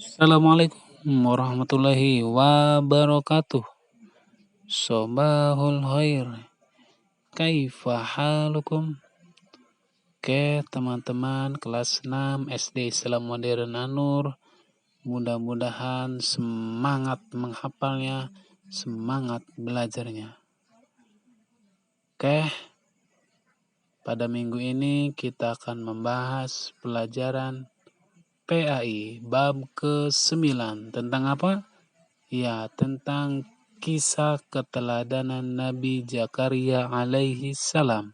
Assalamualaikum warahmatullahi wabarakatuh. Sobahul khair. Kaifa halukum? Oke, teman-teman kelas 6 SD Islam Modern Anur. Mudah-mudahan semangat menghafalnya, semangat belajarnya. Oke, pada minggu ini kita akan membahas pelajaran PAI bab ke-9 tentang apa? Ya, tentang kisah keteladanan Nabi Zakaria alaihi salam.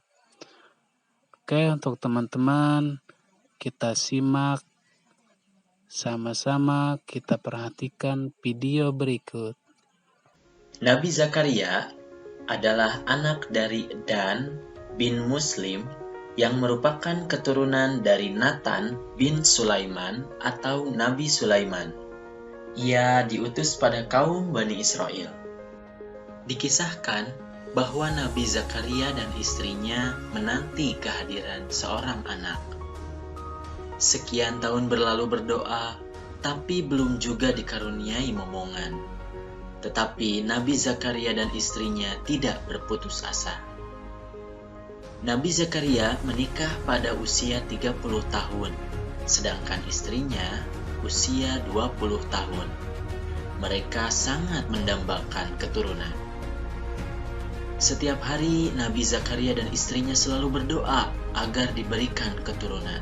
Oke, untuk teman-teman kita simak sama-sama, kita perhatikan video berikut. Nabi Zakaria adalah anak dari Dan bin Muslim yang merupakan keturunan dari Nathan bin Sulaiman atau Nabi Sulaiman. Ia diutus pada kaum Bani Israel. Dikisahkan bahwa Nabi Zakaria dan istrinya menanti kehadiran seorang anak. Sekian tahun berlalu berdoa, tapi belum juga dikaruniai momongan. Tetapi Nabi Zakaria dan istrinya tidak berputus asa. Nabi Zakaria menikah pada usia 30 tahun, sedangkan istrinya usia 20 tahun. Mereka sangat mendambakan keturunan. Setiap hari Nabi Zakaria dan istrinya selalu berdoa agar diberikan keturunan.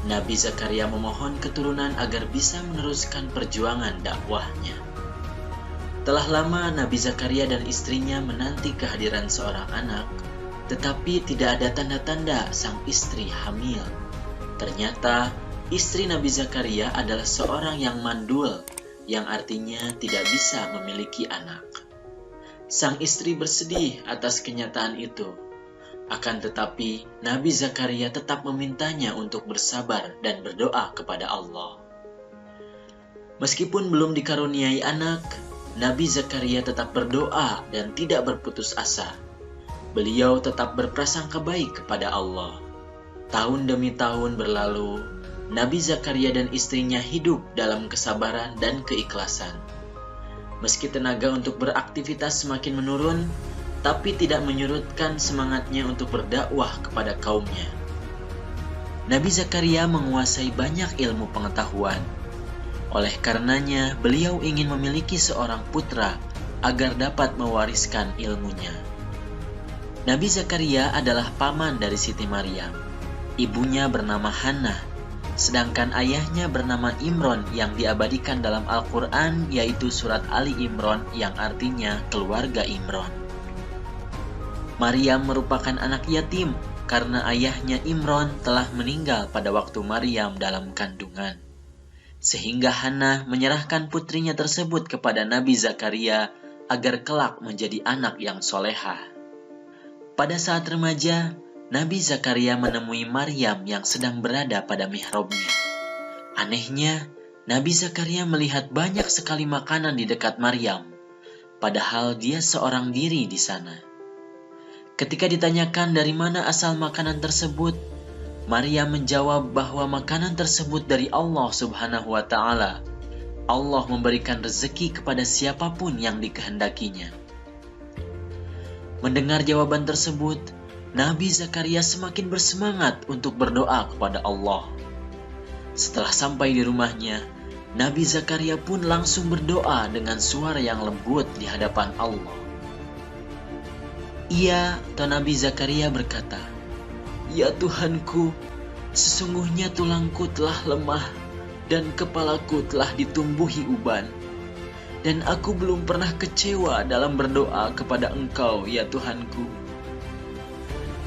Nabi Zakaria memohon keturunan agar bisa meneruskan perjuangan dakwahnya. Telah lama Nabi Zakaria dan istrinya menanti kehadiran seorang anak, tetapi tidak ada tanda-tanda sang istri hamil. Ternyata istri Nabi Zakaria adalah seorang yang mandul, yang artinya tidak bisa memiliki anak. Sang istri bersedih atas kenyataan itu. Akan tetapi Nabi Zakaria tetap memintanya untuk bersabar dan berdoa kepada Allah. Meskipun belum dikaruniai anak, Nabi Zakaria tetap berdoa dan tidak berputus asa. Beliau tetap berprasangka baik kepada Allah. Tahun demi tahun berlalu, Nabi Zakaria dan istrinya hidup dalam kesabaran dan keikhlasan. Meski tenaga untuk beraktivitas semakin menurun, tapi tidak menyurutkan semangatnya untuk berdakwah kepada kaumnya. Nabi Zakaria menguasai banyak ilmu pengetahuan. Oleh karenanya, beliau ingin memiliki seorang putra agar dapat mewariskan ilmunya. Nabi Zakaria adalah paman dari Siti Maryam. Ibunya bernama Hannah, sedangkan ayahnya bernama Imron yang diabadikan dalam Al-Quran, yaitu surat Ali Imron yang artinya keluarga Imron. Maryam merupakan anak yatim karena ayahnya Imron telah meninggal pada waktu Maryam dalam kandungan. Sehingga Hannah menyerahkan putrinya tersebut kepada Nabi Zakaria agar kelak menjadi anak yang solehah. Pada saat remaja, Nabi Zakaria menemui Maryam yang sedang berada pada mihrabnya. Anehnya, Nabi Zakaria melihat banyak sekali makanan di dekat Maryam, padahal dia seorang diri di sana. Ketika ditanyakan dari mana asal makanan tersebut, Maryam menjawab bahwa makanan tersebut dari Allah Subhanahu wa Ta'ala. Allah memberikan rezeki kepada siapapun yang dikehendakinya. Mendengar jawaban tersebut, Nabi Zakaria semakin bersemangat untuk berdoa kepada Allah. Setelah sampai di rumahnya, Nabi Zakaria pun langsung berdoa dengan suara yang lembut di hadapan Allah. Ia atau Nabi Zakaria berkata, "Ya Tuhanku, sesungguhnya tulangku telah lemah dan kepalaku telah ditumbuhi uban. Dan aku belum pernah kecewa dalam berdoa kepada Engkau, ya Tuhanku.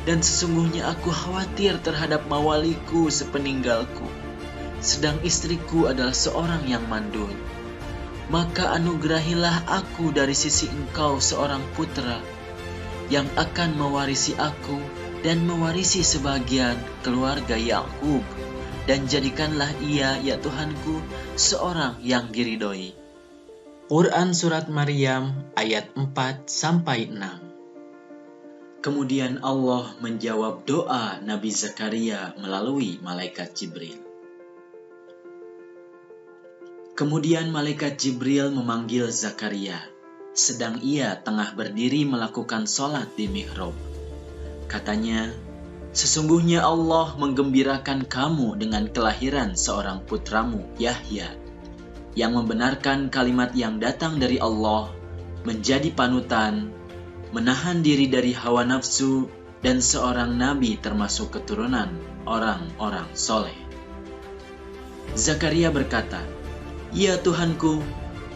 Dan sesungguhnya aku khawatir terhadap mawaliku sepeninggalku, sedang istriku adalah seorang yang mandul. Maka anugerahilah aku dari sisi Engkau seorang putra yang akan mewarisi aku dan mewarisi sebagian keluarga Yakub, dan jadikanlah ia, ya Tuhanku, seorang yang diridhoi." Quran Surat Maryam ayat 4-6. Kemudian Allah menjawab doa Nabi Zakaria melalui malaikat Jibril. Kemudian malaikat Jibril memanggil Zakaria, sedang ia tengah berdiri melakukan sholat di mihrab. Katanya, "Sesungguhnya Allah menggembirakan kamu dengan kelahiran seorang putramu, Yahya, yang membenarkan kalimat yang datang dari Allah, menjadi panutan, menahan diri dari hawa nafsu, dan seorang nabi termasuk keturunan orang-orang soleh." Zakaria berkata, "Ya Tuhanku,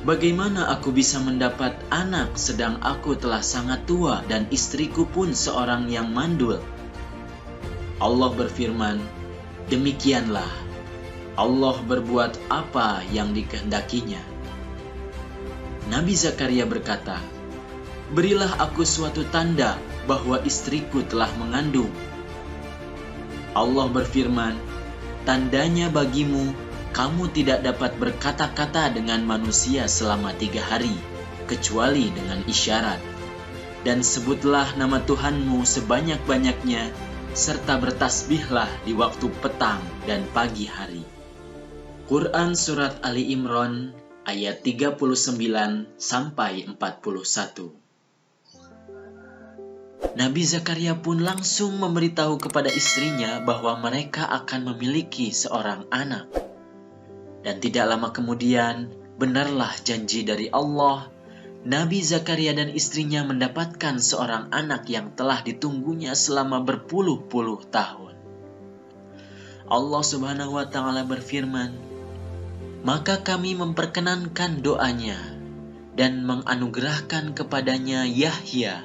bagaimana aku bisa mendapat anak sedang aku telah sangat tua dan istriku pun seorang yang mandul?" Allah berfirman, "Demikianlah, Allah berbuat apa yang dikehendakinya." Nabi Zakaria berkata, "Berilah aku suatu tanda bahwa istriku telah mengandung." Allah berfirman, "Tandanya bagimu, kamu tidak dapat berkata-kata dengan manusia selama 3 hari, kecuali dengan isyarat. Dan sebutlah nama Tuhanmu sebanyak-banyaknya, serta bertasbihlah di waktu petang dan pagi hari." Quran Surat Ali Imran ayat 39 sampai 41. Nabi Zakaria pun langsung memberitahu kepada istrinya bahwa mereka akan memiliki seorang anak. Dan tidak lama kemudian, benarlah janji dari Allah. Nabi Zakaria dan istrinya mendapatkan seorang anak yang telah ditunggunya selama berpuluh-puluh tahun. Allah Subhanahu wa Ta'ala berfirman, "Maka kami memperkenankan doanya dan menganugerahkan kepadanya Yahya,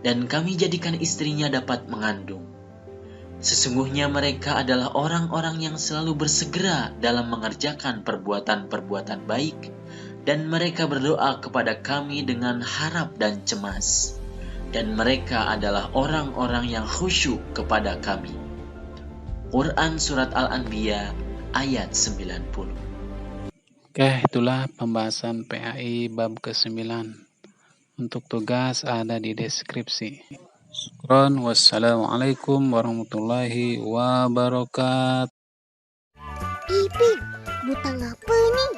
dan kami jadikan istrinya dapat mengandung. Sesungguhnya mereka adalah orang-orang yang selalu bersegera dalam mengerjakan perbuatan-perbuatan baik, dan mereka berdoa kepada kami dengan harap dan cemas, dan mereka adalah orang-orang yang khusyuk kepada kami." Quran Surat Al-Anbiya ayat 90. Oke, itulah pembahasan PAI bab ke-9. Untuk tugas ada di deskripsi. Syukron, wassalamualaikum warahmatullahi wabarakatuh. Ipin, butang apa nih?